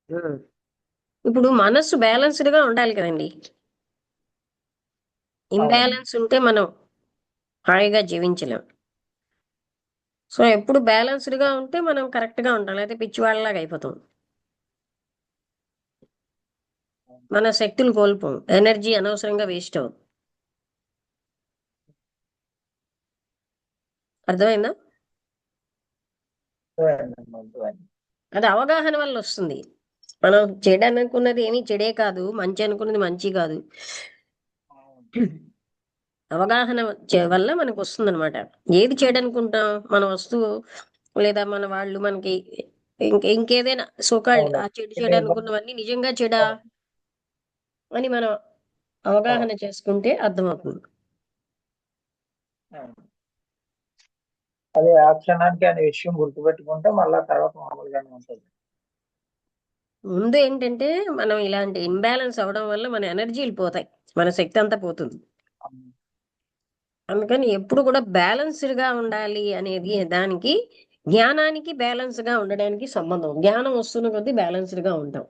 ఉమ్. ఇప్పుడు మనస్సు బ్యాలెన్స్డ్ గా ఉండాలి కదండి. అవును. ఇంబ్యాలెన్స్ ఉంటే మనం హాయిగా జీవించలేం. సో ఎప్పుడు బ్యాలెన్స్డ్ గా ఉంటే మనం కరెక్ట్ గా ఉంటాం, లేకపోతే పిచ్చివాళ్ళలాగా అయిపోతాం. మన శక్తులు కోల్పోం, ఎనర్జీ అనవసరంగా వేస్ట్ అవుతుంది. అర్థమైందా? అర్థమైందమ్మా, అర్థమైంది. అది అవగాహన వల్ల వస్తుంది. మనం చెడు అనుకున్నది ఏమీ చెడే కాదు, మంచి అనుకున్నది మంచి కాదు. అవును. అవగాహన వల్ల మనకు వస్తుంది అనమాట. ఏది చెడు అనుకుంటాం, మన వస్తువు లేదా మన వాళ్ళు మనకి ఇంకేదైనా సోకాళ్ళు అవును. ఆ చెడు కొన్ని చెడు ఇబ్బంది. అనుకున్నవన్నీ నిజంగా చెడా అవును. అని మనం అవగాహన అవును. చేసుకుంటే అర్థమవుతుంది. అవును. అది ఆ క్షణానికి అనే విషయం గుర్తుపెట్టుకుంటే మళ్ళా తర్వాత మామూలుగానే ఉంటుంది. ముందు ఏంటంటే మనం ఇలాంటి ఇంబ్యాలెన్స్ అవడం వల్ల మన ఎనర్జీలు పోతాయి, మన శక్తి అంతా పోతుంది. అవును. అందుకని ఎప్పుడు కూడా బ్యాలెన్స్డ్ గా ఉండాలి అనేది దానికి జ్ఞానానికి బ్యాలెన్స్ గా ఉండడానికి సంబంధం. జ్ఞానం వస్తున్న కొద్దీ బ్యాలెన్స్డ్ గా ఉంటాం.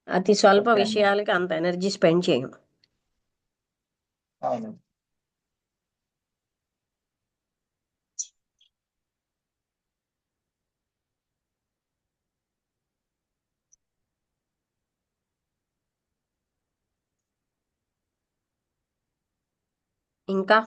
అతి స్వల్ప ఓకే అమ్మా. విషయాలకి అంత ఎనర్జీ స్పెండ్ చేయం. అవును. ఇంకా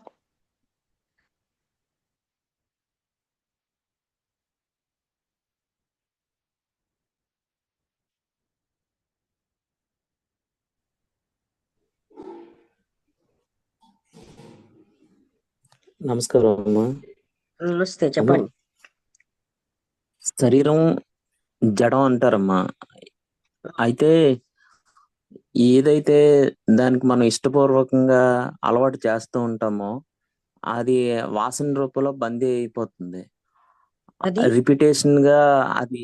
నమస్కారం అమ్మా. నమస్తే, అమ్మా, చెప్పండి. శరీరం జడం అంటారమ్మా. అయితే ఏదైతే దానికి మనం ఇష్టపూర్వకంగా అలవాటు చేస్తూ ఉంటామో అది వాసన రూపంలో బందీ అయిపోతుంది. అది రిపిటేషన్ గా అది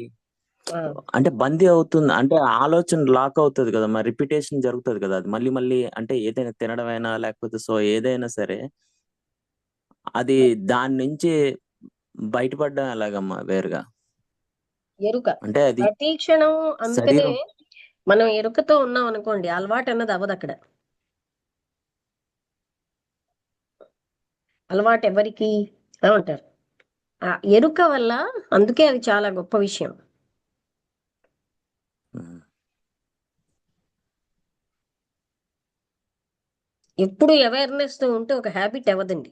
ఆ, అంటే బందీ అవుతుంది, అంటే ఆలోచన లాక్ అవుతుంది కదా, మరి రిపిటేషన్ జరుగుతుంది కదా, అది మళ్ళీ మళ్ళీ అంటే ఏదైనా తినడమైనా లేకపోతే సో ఏదైనా సరే అది దాని నుంచి బయటపడడం ఎలాగమ్మా వేరుగా? ఎరుక అంటే అది ప్రతి క్షణం. అందుకనే శరీరం. మనం ఎరుకతో ఉన్నాం అనుకోండి, అలవాటు అన్నది అవ్వదు అక్కడ. అలవాటు ఎవరికి ఏమంటారు? ఆ ఎరుక వల్ల. అందుకే అది చాలా గొప్ప విషయం. ఎప్పుడు అవేర్నెస్ తో ఉంటే ఒక హ్యాబిట్ అవ్వదండి.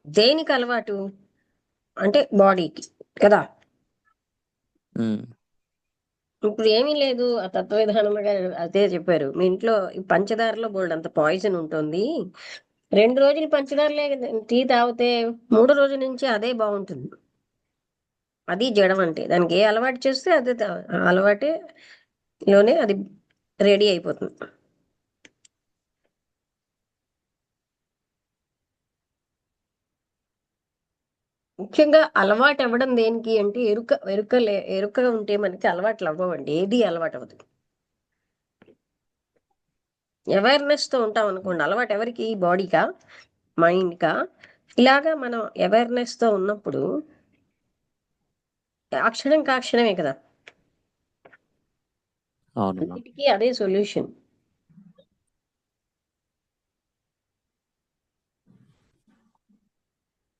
దేనికి అలవాటు అంటే బాడీకి కదా. ఉమ్. ఇప్పుడు ఏమీ లేదు, ఆ తత్వ విధానంగా అదే చెప్పారు. మీ ఇంట్లో ఈ పంచదారలో బోల్డ్ అంత పాయిజన్ ఉంటుంది. 2 రోజులు పంచదారలే టీ తాగితే 3 రోజుల నుంచి అదే బాగుంటుంది. అది జడం అంటే దానికి ఏ అలవాటు చేస్తే అదే ఆ అలవాటే లోనే అది రెడీ అయిపోతుంది. ముఖ్యంగా అలవాటు అవ్వడం దేనికి అంటే ఎరుకగా ఉంటే మనకి అలవాట్లు అవ్వవండి, ఏది అలవాటు అవ్వదు. అవేర్నెస్ తో ఉంటాం అనుకోండి, అలవాటు ఎవరికి? బాడీకా, మైండ్కా? ఇలాగా మనం అవేర్నెస్ తో ఉన్నప్పుడు ఆ క్షణం కాక్షణమే కదా. అవునమ్మా. అన్నిటికీ అదే సొల్యూషన్.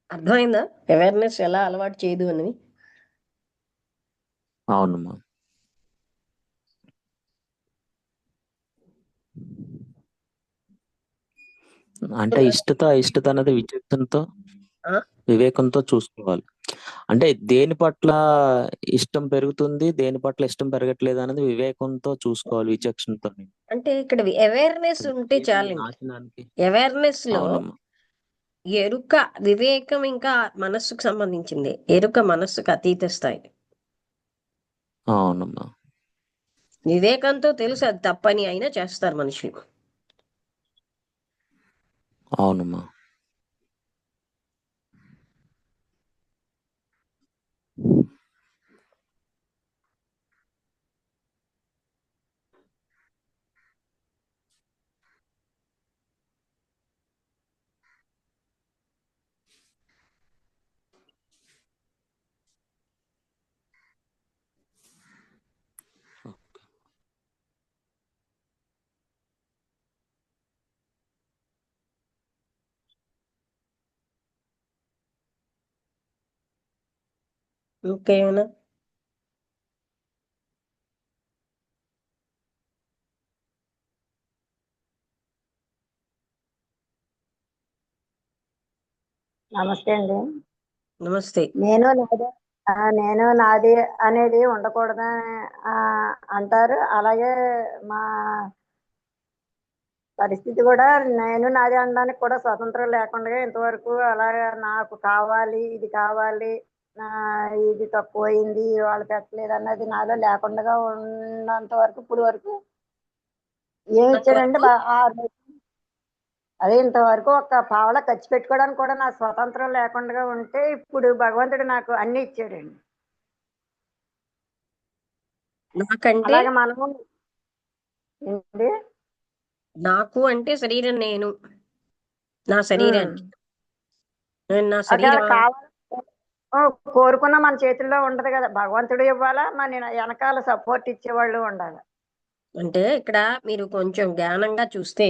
అర్థమైందా? అవేర్నెస్ ఎలా అలవాటు చేయదు అని. అవునమ్మా. అంటే ఇష్టత ఇష్టత అనేది విచక్షణతో ఆ? వివేకంతో చూసుకోవాలి. అంటే దేని పట్ల ఇష్టం పెరుగుతుంది, దేని పట్ల ఇష్టం పెరగట్లేదు అనేది వివేకంతో చూసుకోవాలి, విచక్షణతో. అంటే ఇక్కడ అవేర్నెస్ ఉంటే ఏది చాలండి. నాశనానికి. అవేర్నెస్ లో అవునమ్మా. ఎరుక, వివేకం ఇంకా మనస్సుకు సంబంధించింది. ఎరుక మనస్సుకు అతీత స్థాయి. అవునమ్మా. వివేకంతో తెలుసు అది తప్పని, అయినా చేస్తారు మనుషులు. అవునమ్మా. ఇంకేమైనా? నమస్తే అండి. నమస్తే. నేను నాది నేను నాది అనేది ఉండకూడదని అంటారు. అలాగే మా పరిస్థితి కూడా నేను నాది అనడానికి కూడా స్వతంత్రం లేకుండా ఇంతవరకు అలాగే నాకు కావాలి, ఇది కావాలి, ఇది తక్కువయింది, వాళ్ళు పెట్టలేదు అన్నది నాలో లేకుండా ఉన్నంత వరకు ఇప్పుడు వరకు ఏమి ఇచ్చాడంటే అంతవరకు ఆ రోజు అదే ఇంతవరకు ఒక్క పావలా ఖర్చు పెట్టుకోవడానికి కూడా నాకు స్వతంత్రం లేకుండా ఉంటే ఇప్పుడు భగవంతుడు నాకు అన్ని ఇచ్చాడండి. నాకంటే అలాగే మనము ఏంటి నాకు అంటే శరీరం నేను నా ఉమ్, శరీరానికి నేను నా ఒకవేళ శరీరం కావాలి కోరుకున్న మన చేతుల్లో ఉండదు కదా, భగవంతుడు ఇవ్వాలా, మన వెనకాల సపోర్ట్ ఇచ్చేవాళ్ళు ఉండాలి. అంటే ఇక్కడ మీరు కొంచెం జ్ఞానంగా చూస్తే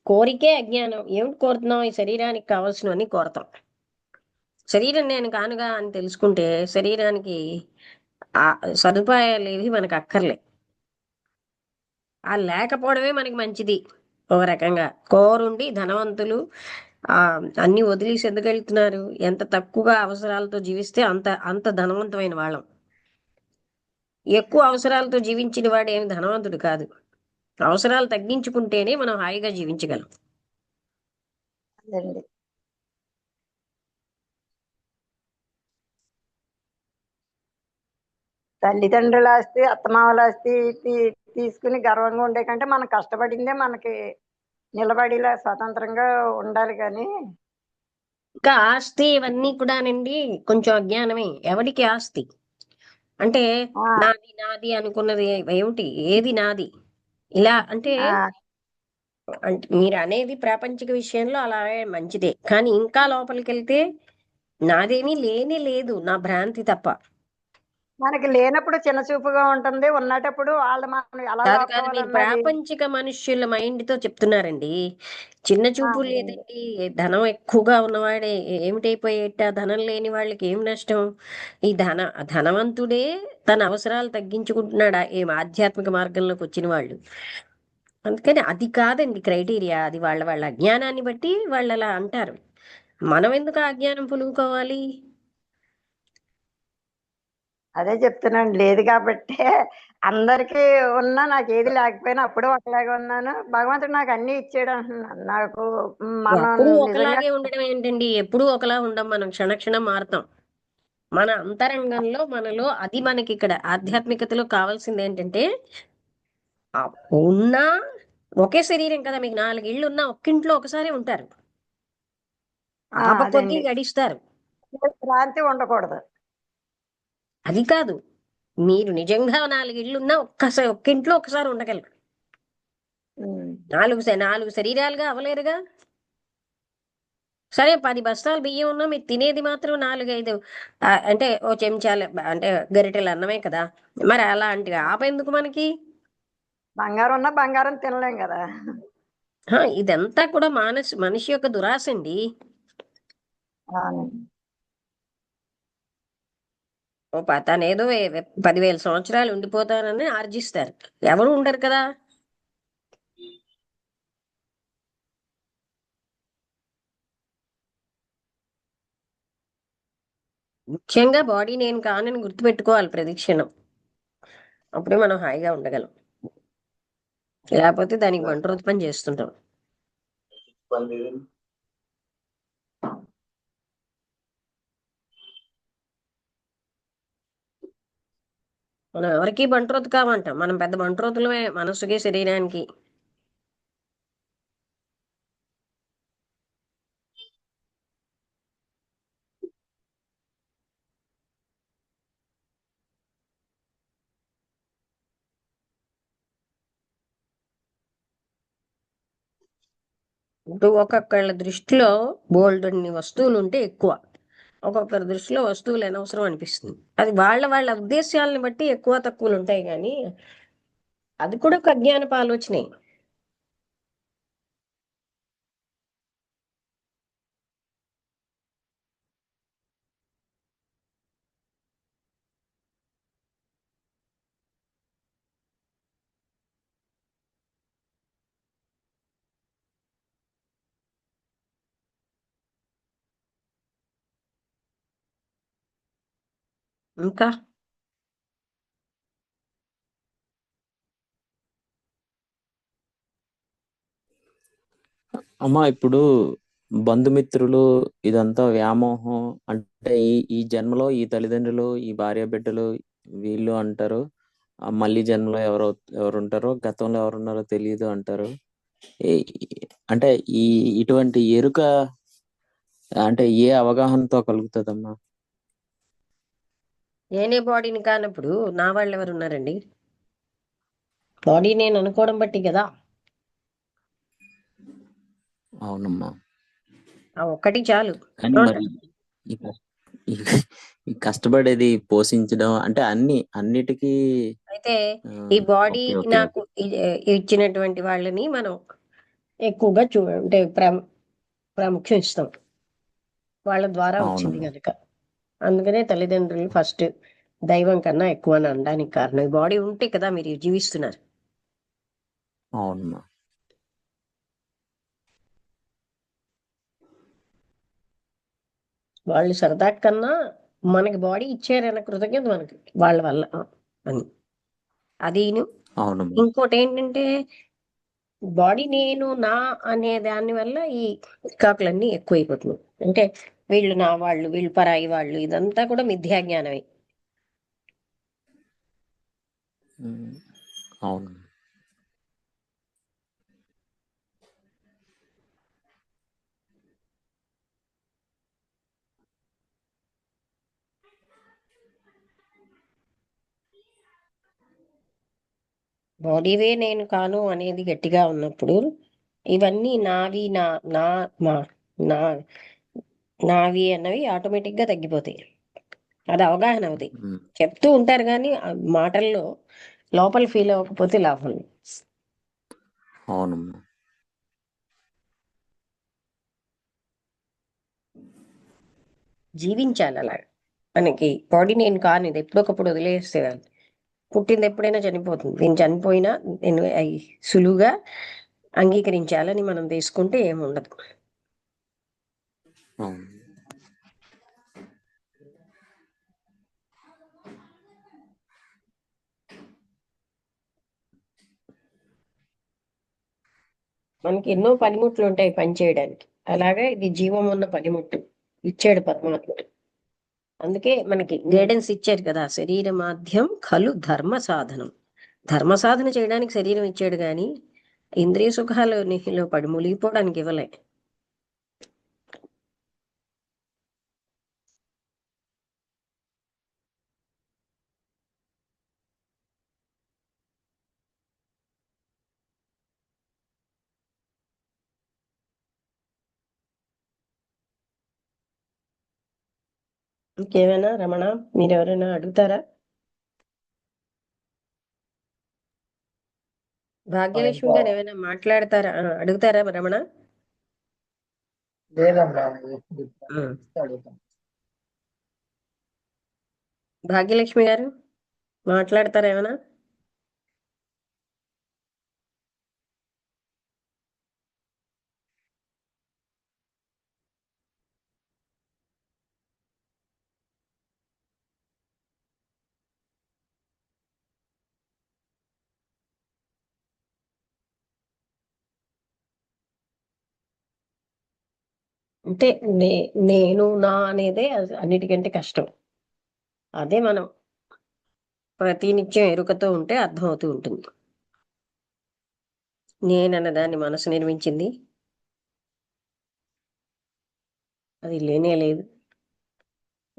కోరికే అజ్ఞానం. ఏమిటి కోరుతున్నాం? ఈ శరీరానికి కావాల్సినవన్నీ కోరతాం. శరీరం నేను కానుగా అని తెలుసుకుంటే శరీరానికి ఆ సదుపాయాలు ఏవి మనకు అక్కర్లే. ఆ లేకపోవడమే మనకి మంచిది. ఒక రకంగా కోరుండి ధనవంతులు ఆ అన్ని వదిలేసి ఎందుకు వెళ్తున్నారు? ఎంత తక్కువగా అవసరాలతో జీవిస్తే అంత అంత ధనవంతమైన వాళ్ళం. ఎక్కువ అవసరాలతో జీవించిన వాడు ఏమి ధనవంతుడు కాదు. అవసరాలు తగ్గించుకుంటేనే మనం హాయిగా జీవించగలం. అదండి. తల్లిదండ్రుల ఆస్తి, అత్తమామల ఆస్తి తీసుకుని గర్వంగా ఉండే కంటే మనం కష్టపడిందే మనకి నిలబడిలా స్వతంత్రంగా ఉండాలి కానీ. ఇంకా ఆస్తి ఇవన్నీ కూడానండి కొంచెం అజ్ఞానమే. ఎవడికి ఆస్తి అంటే ఆ, నాది నాది అనుకున్నది ఏమిటి? ఏది నాది? ఇలా అంటే ఆ, అంటే మీరు అనేది ప్రాపంచిక విషయంలో అలాగే మంచిదే, కానీ ఇంకా లోపలికి వెళ్తే నాదేమీ లేనే లేదు, నా భ్రాంతి తప్ప. మనకి లేనప్పుడు చిన్న చూపుగా ఉంటుంది, ఉన్నటప్పుడు వాళ్ళు మనం ఎలా కాదు కాదు, మీరు వాడుకోవాలన్నది. ప్రాపంచిక మనుష్యుల మైండ్ తో చెప్తున్నారండి. చిన్న చూపు అదండి. లేదండి. ధనం ఎక్కువగా ఉన్నవాడే ఏమిటైపోయేట? ధనం లేని వాళ్ళకి ఏం నష్టం? ఈ ధనవంతుడే తన అవసరాలు తగ్గించుకుంటున్నాడా? ఏం ఆధ్యాత్మిక మార్గంలోకి వచ్చిన వాళ్ళు. అందుకని అది కాదండి క్రైటీరియా. అది వాళ్ళ వాళ్ళ అజ్ఞానాన్ని బట్టి వాళ్ళు అలా అంటారు. మనం ఎందుకు ఆ అజ్ఞానం పులుముకోవాలి? అదే చెప్తున్నాను, లేదు కాబట్టి అందరికీ ఉన్నా నాకు ఏది లేకపోయినా అప్పుడు ఒకలాగా ఉన్నాను, భగవంతుడు నాకు అన్ని ఇచ్చాడు అంటున్నాను. నాకు మనం ఎప్పుడూ నిజంగా ఒకలాగే ఉండడం ఏంటండి? ఎప్పుడూ ఒకలా ఉండం. మనం క్షణక్షణం మారుతాం. మన అంతరంగంలో మనలో అది మనకి ఇక్కడ ఆధ్యాత్మికతలో కావాల్సింది ఏంటంటే ఆ ఉన్నా ఒకే శరీరం కదా. మీకు 4 ఇళ్ళు ఉన్నా ఒక్కింట్లో ఒకసారి ఉంటారు. ఆప కొద్దీ అదండి. గడిస్తారు. భ్రాంతి ఉండకూడదు. అది కాదు, మీరు నిజంగా 4 ఇళ్ళున్నా ఒక్కింట్లో ఒకసారి ఉండగలరు. ఉమ్. 4 శరీరాలుగా అవలేరుగా. సరే 10 బస్తాలు బియ్యం ఉన్నా మీరు తినేది మాత్రం 4, 5 అంటే ఓ చెంచాలు అంటే గరిటెలు అన్నమే కదా. మరి అలాంటి ఆపెందుకు మనకి? బంగారం ఉన్నా బంగారం తినలేం కదా. ఇదంతా కూడా మనిషి యొక్క దురాశ అండి. అవునండి. తనేదో 10,000 సంవత్సరాలు ఉండిపోతానని ఆర్జిస్తారు. ఎవరు ఉండరు కదా. ముఖ్యంగా బాడీ నేను కానని గుర్తుపెట్టుకోవాలి ప్రతిక్షణం. అప్పుడే మనం హాయిగా ఉండగలం. లేకపోతే దానికి బంట్రోతు పని చేస్తుంటాం. మనం ఎవరికి బంట్రోతు కావంటాం. మనం పెద్ద బంట్రోతులమే మనస్సుకి శరీరానికి. ఇప్పుడు ఒక్కొక్కళ్ళ దృష్టిలో బోల్డన్ని వస్తువులు ఉంటే ఎక్కువ, ఒక్కొక్కరి దృష్టిలో వస్తువులు అనవసరం అనిపిస్తుంది. అది వాళ్ళ వాళ్ళ ఉద్దేశాలను బట్టి ఎక్కువ తక్కువలు ఉంటాయి కానీ అది కూడా ఒక అజ్ఞానపు ఆలోచనే. ఇంకా అమ్మా ఇప్పుడు బంధుమిత్రులు ఇదంతా వ్యామోహం అంటే ఈ జన్మలో ఈ తల్లిదండ్రులు ఈ భార్య బిడ్డలు వీళ్ళు అంటారు. మళ్ళీ జన్మలో ఎవరు ఉంటారో గతంలో ఎవరున్నారో తెలియదు అంటారు. అంటే ఇటువంటి ఎరుక అంటే ఏ అవగాహనతో కలుగుతుందమ్మా? నేనే బాడీని కానప్పుడు నా వాళ్ళు ఎవరు ఉన్నారండి? బాడీ నేను అనుకోవడం బట్టి కదా. అవునమ్మా, ఆ ఒక్కటి చాలు. కానీ మరి ఈ కష్ట- ఈ- ఈ కష్టపడేది పోషించడం అంటే అన్నిటికీ అయితే ఈ బాడీ ఓకే ఓకే నాకు ఇచ్చినటువంటి వాళ్ళని మనం ఎక్కువగా అంటే ప్రాముఖ్యం ఇస్తాం, వాళ్ళ ద్వారా వచ్చింది అవునమ్మా. కనుక. అందుకనే తల్లిదండ్రులు ఫస్ట్, దైవం కన్నా ఎక్కువ అని అనడానికి కారణం ఈ బాడీ ఉంటే కదా మీరు జీవిస్తున్నారు. అవునమ్మా. వాళ్ళు సరదా కన్నా మనకి బాడీ ఇచ్చారన్న కృతజ్ఞత మనకి వాళ్ళ వల్ల అని. అది అవునమ్మా. ఇంకోటి ఏంటంటే బాడీ నేను నా అనే దాని వల్ల ఈ చికాకులన్నీ ఎక్కువైపోతున్నాయి. అంటే వీళ్ళు నా వాళ్ళు, వీళ్ళు పరాయి వాళ్ళు, ఇదంతా కూడా మిథ్యా జ్ఞానమే. ఉమ్, అవును. బాడీవే నేను కాను అనేది గట్టిగా ఉన్నప్పుడు ఇవన్నీ నావి, నా నా మా నా నావి అన్నవి ఆటోమేటిక్గా తగ్గిపోతాయి. అది అవగాహన అవుతాయి. ఉమ్, చెప్తూ ఉంటారు కానీ ఆ మాటల్లో లోపల ఫీల్ అవ్వకపోతే లాభం లేదు. అవునమ్మా. జీవించాలి అలా. మనకి బాడీ నేను కాను, ఇది ఎప్పుడొకప్పుడు వదిలేస్తే కాదు. పుట్టింది ఎప్పుడైనా చనిపోతుంది. నేను చనిపోయినా నేను అవి సులువుగా అంగీకరించాలని మనం తీసుకుంటే ఏముండదు. అవును. మనకి ఎన్నో పనిముట్లు ఉంటాయి పని చేయడానికి. అలాగే ఇది జీవం ఉన్న పనిముట్టు ఇచ్చాడు పరమాత్ముడు. అందుకే మనకి గైడెన్స్ ఇచ్చారు కదా, శరీర మాధ్యం ఖలు ధర్మ సాధనం. ధర్మ సాధన చేయడానికి శరీరం ఇచ్చాడు కానీ ఇంద్రియ సుఖాలు నిహిలో పడి మునిగిపోవడానికి ఇవ్వలే. ఇంకేమైనా రమణ, మీరెవరైనా అడుగుతారా? భాగ్యలక్ష్మి ఇంకా గారు ఏమైనా మాట్లాడతారా? అడుగుతారా రమణ? లేదమ్మా, ఆ. అడుగుతాం. భాగ్యలక్ష్మి గారు మాట్లాడతారా ఏమైనా? అంటే నేను నా అనేదే అన్నిటికంటే కష్టం. అదే మనం ప్రతినిత్యం ఎరుకతో ఉంటే అర్థమవుతూ ఉంటుంది. నేనన్న దాన్ని మనసు నిర్మించింది, అది లేనే లేదు.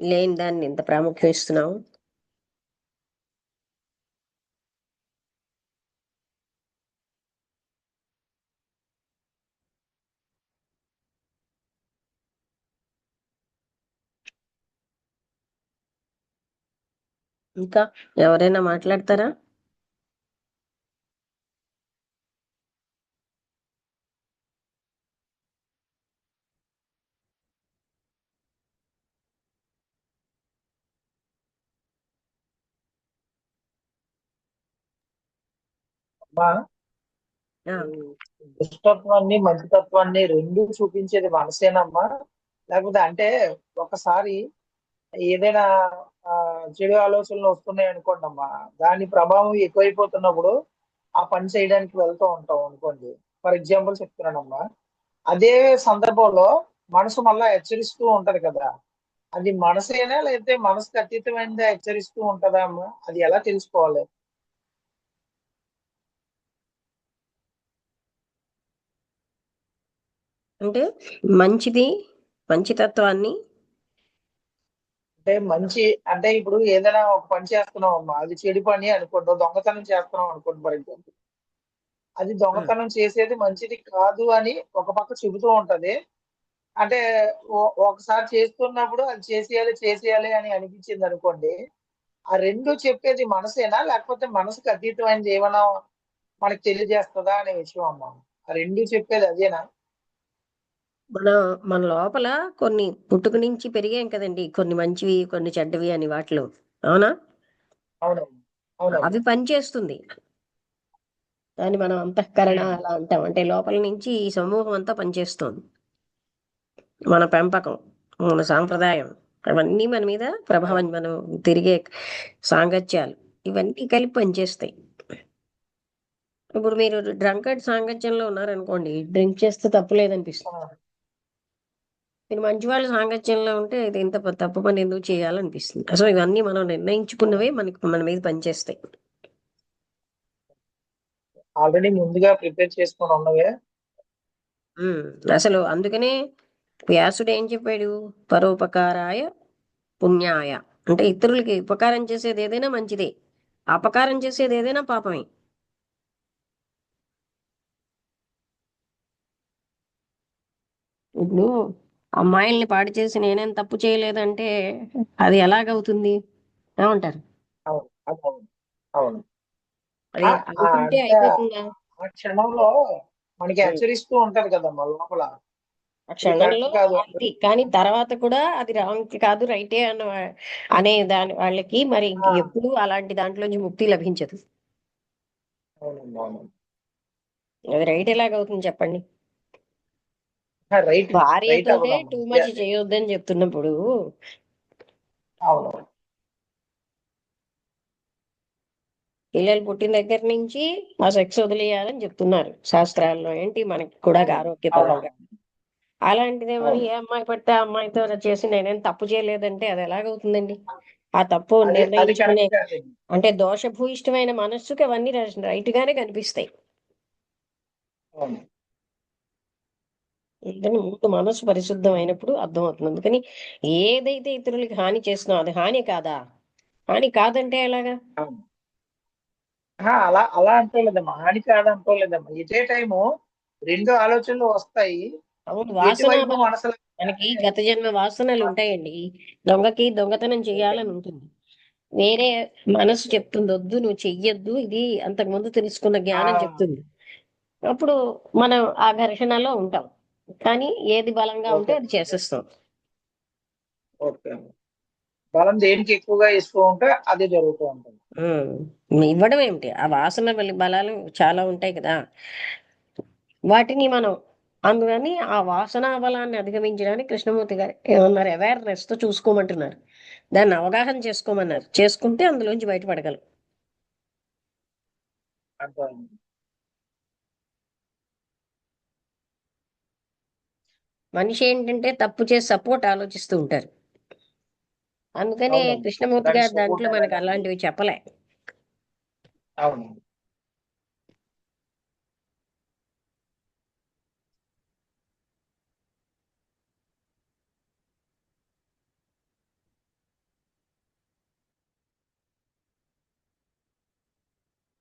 లేని దాన్ని ఎంత ప్రాముఖ్యం ఇస్తున్నాము. ఇంకా ఎవరైనా మాట్లాడతారా? అమ్మా, ఆ, దుష్టత్వాన్ని మంచితత్వాన్ని రెండు చూపించేది మనసేనమ్మా? లేకపోతే అంటే ఒకసారి ఏదైనా ఆ చెడు ఆలోచనలు వస్తున్నాయి అనుకోండి అమ్మా, దాని ప్రభావం ఎక్కువైపోతున్నప్పుడు ఆ పని చేయడానికి వెళ్తూ ఉంటాం అనుకోండి. ఫర్ ఎగ్జాంపుల్ చెప్తున్నానమ్మా, అదే సందర్భంలో మనసు మళ్ళా హెచ్చరిస్తూ ఉంటది కదా, అది మనసేనా లేకపోతే మనసుకు అతీతమైనదా హెచ్చరిస్తూ ఉంటదా అమ్మా? అది ఎలా తెలుసుకోవాలి? అంటే మంచిది, మంచితత్వాన్ని అంటే మంచి, అంటే ఇప్పుడు ఏదైనా ఒక పని చేస్తున్నాం అమ్మా, అది చెడు పని అనుకోండి, దొంగతనం చేస్తున్నాం అనుకోండి ఫర్ ఎగ్జాంపుల్, అది ఉమ్, దొంగతనం చేసేది మంచిది కాదు అని ఒక పక్క చెబుతూ ఉంటది. అంటే ఒకసారి చేస్తున్నప్పుడు అది చేసేయాలి చేసేయాలి అని అనిపించింది అనుకోండి, ఆ రెండు చెప్పేది మనసేనా లేకపోతే మనసుకు అతీతమైనది ఏమైనా మనకి తెలియజేస్తుందా అనే విషయం అమ్మా. ఆ రెండు చెప్పేది అదేనా? మన మన లోపల కొన్ని పుట్టుక నుంచి పెరిగాం కదండి, కొన్ని మంచివి కొన్ని చెడ్డవి అని వాటిలో. అవునా? అవునమ్మా. అవునమ్మా. అవి పనిచేస్తుంది. దాన్ని మనం అంతఃకరణ ఉమ్. అలా అంటాం. అంటే లోపల నుంచి ఈ సమూహం అంతా పనిచేస్తోంది. మన పెంపకం, మన సాంప్రదాయం, అవన్నీ మన మీద ప్రభావం, అవును. మనం తిరిగే సాంగత్యాలు, ఇవన్నీ కలిపి పనిచేస్తాయి. ఇప్పుడు మీరు డ్రంకర్డ్ సాంగత్యంలో ఉన్నారనుకోండి, డ్రింక్ చేస్తే తప్పు ఆ, లేదనిపిస్తుంది. మీరు మంచి వాళ్ళ సాంగత్యంలో ఉంటే ఇది ఇంత తప్పు పని ఎందుకు చేయాలనిపిస్తుంది. అసలు ఇవన్నీ మనం నిర్ణయించుకున్నవే అవును. మనకి మన మీద పనిచేస్తాయి. ఆల్రెడీ ముందుగా ప్రిపేర్ చేసుకొని ఉన్నవే. ఉమ్, అసలు అందుకనే వ్యాసుడు ఏం చెప్పాడు? పరోపకారాయ పుణ్యాయ. అంటే ఇతరులకి ఉపకారం చేసేది ఏదైనా మంచిదే, అపకారం చేసేది ఏదైనా పాపమే. ఇప్పుడు అమ్మాయిల్ని పాడు చేసి నేనేం తప్పు చేయలేదంటే అది ఎలాగవుతుంది? ఏమంటారు? అవును. అది అవును. అవును. అది అనుకుంటే అంటే అయిపోతుందా? ఆ క్షణంలో మనకి ఉమ్. హెచ్చరిస్తూ ఉంటది కదమ్మా లోపల, ఆ ఇది క్షణంలో కరెక్ట్ కాదు అది, కానీ తర్వాత కూడా అది రాంగ్ కాదు రైటే అనే దాని వాళ్ళకి మరి ఇంక ఆ, ఎప్పుడు అలాంటి దాంట్లోంచి ముక్తి లభించదు. అవునండి. అవును. అది రైట్ ఎలాగవుతుంది చెప్పండి? రైట్. రైట్ భార్యతోనే అవ్వదమ్మా. టూ మచ్ చేయొద్దని చెప్తున్నప్పుడు అవును. పిల్లలు పుట్టిన దగ్గర నుంచి ఆ సెక్స్ వదిలేయాలని చెప్తున్నారు శాస్త్రాల్లో, ఏంటి మనకి కూడా అవును. ఆరోగ్యపరంగా. అవునమ్మా. అలాంటిదేమని అవును. ఏ అమ్మాయి పడితే ఆ అమ్మాయితో చేసి నేనేం తప్పు చేయలేదంటే అది ఎలాగవుతుందండి? ఆ తప్పు అది అది నిర్ణయించుకునే, కరెక్ట్ కాదండి. అంటే దోషభూయిష్టమైన మనస్సుకి అవన్నీ రైట్ గానే కనిపిస్తాయి. అవును. అందుకని ముందు మనసు పరిశుద్ధం అయినప్పుడు అర్థమవుతుంది. అందుకని ఏదైతే ఇతరులకి హాని చేస్తున్నావు అది హాని కాదా? హాని కాదంటే ఎలాగా? అవును. అలా అలా అంటోలేదమ్మా, హాని కాదు అంటోలేదమ్మా. ఇదే టైము రెండు ఆలోచనలు వస్తాయి. అవును, వాసన ఎటువైపు బలం. మనసులో మనకి అంటే గత జన్మ వాసనలు ఉంటాయండి. దొంగకి దొంగతనం చేయాలని ఓకేమ్మా. ఉంటుంది. వేరే మనసు ఓకే. చెప్తుంది వద్దు నువ్వు చెయ్యొద్దు, ఇది అంతకు ముందు తెలుసుకున్న ఆ, జ్ఞానం చెప్తుంది. అప్పుడు మనం ఆ ఘర్షణలో ఉంటాం. కానీ ఏది బలంగా ఉంటే ఓకే. అది చేసేస్తాం. ఓకే. బలం దేనికి ఎక్కువగా ఇస్తూ ఉంటే అదే జరుగుతూ ఉంటుంది. ఇవ్వడం ఏమిటి, ఆ వాసన బలాలు చాలా ఉంటాయి కదా, వాటిని మనం, అందుకని ఆ వాసనా బలాన్ని అధిగమించడానికి కృష్ణమూర్తి గారు ఏమన్నారు? అవేర్నెస్ తో చూసుకోమంటున్నారు. దాన్ని అవగాహన చేసుకోమన్నారు. ఓకే. చేసుకుంటే అందులోంచి బయటపడగలం. అర్థమైంది. మనిషి ఏంటంటే తప్పు చేసి సపోర్ట్ ఆలోచిస్తూ ఉంటారు. అందుకనే అవునమ్మా. కృష్ణమూర్తి దానికి గారు సపోర్ట్ దాంట్లో మనకు ఎలాగండి? అలాంటివి చెప్పలే. అవును.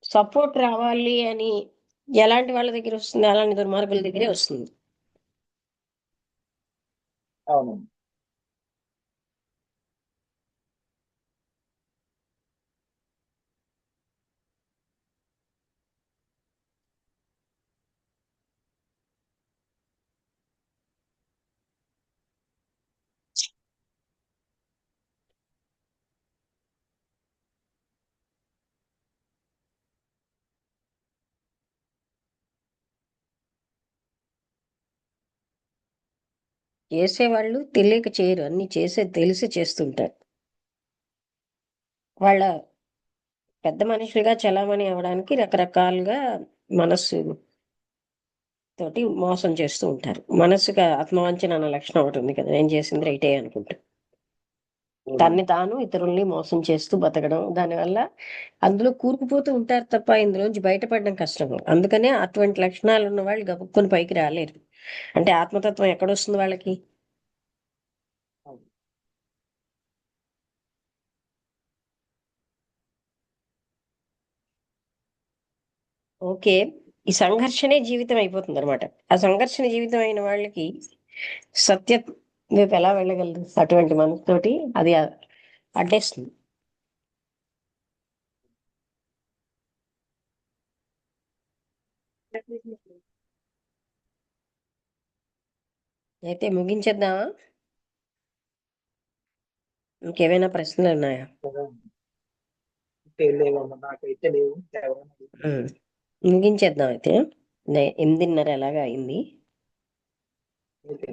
సపోర్ట్ రావాలి అని ఎలాంటి వాళ్ళ దగ్గర వస్తుంది? అలాంటి దుర్మార్గుల దగ్గరే వస్తుంది. అవును. చేసేవాళ్ళు తెలియక చేయరు, అన్ని చేసే తెలిసి చేస్తుంటారు. వాళ్ళ పెద్ద మనుషులుగా చలామణి అవ్వడానికి రకరకాలుగా మనస్సు తోటి మోసం చేస్తూ ఉంటారు. మనసుకి ఆత్మవంచన అన్న లక్షణం ఒకటి ఉంది కదా, నేను చేసింది రైటే అనుకుంటా తన్ని తాను ఇతరుల్ని మోసం చేస్తూ బతకడం, దానివల్ల అందులో కూరుకుపోతూ ఉంటారు తప్ప ఇందులోంచి బయటపడడం కష్టం. అందుకనే అటువంటి లక్షణాలు ఉన్న వాళ్ళు గబుక్కుని పైకి రాలేరు. అంటే ఆత్మతత్వం ఎక్కడొస్తుంది వాళ్ళకి? ఓకే, ఈ సంఘర్షణే జీవితం అయిపోతుంది అనమాట. ఆ సంఘర్షణ జీవితం అయిన వాళ్ళకి సత్య వైపు ఎలా వెళ్ళగలరు? అటువంటి మనసుతోటి అది అడ్డేస్తుంది. అయితే ముగించేద్దామా? ఇంకేమైనా ప్రశ్నలు ఉన్నాయా? కదా. లేవమ్మా, నాకైతే లేవు. ఎవరైనా అడిగితే ఉమ్. ముగించేద్దాం అయితే. 8:30 ఎలాగా అయింది. ఓకే.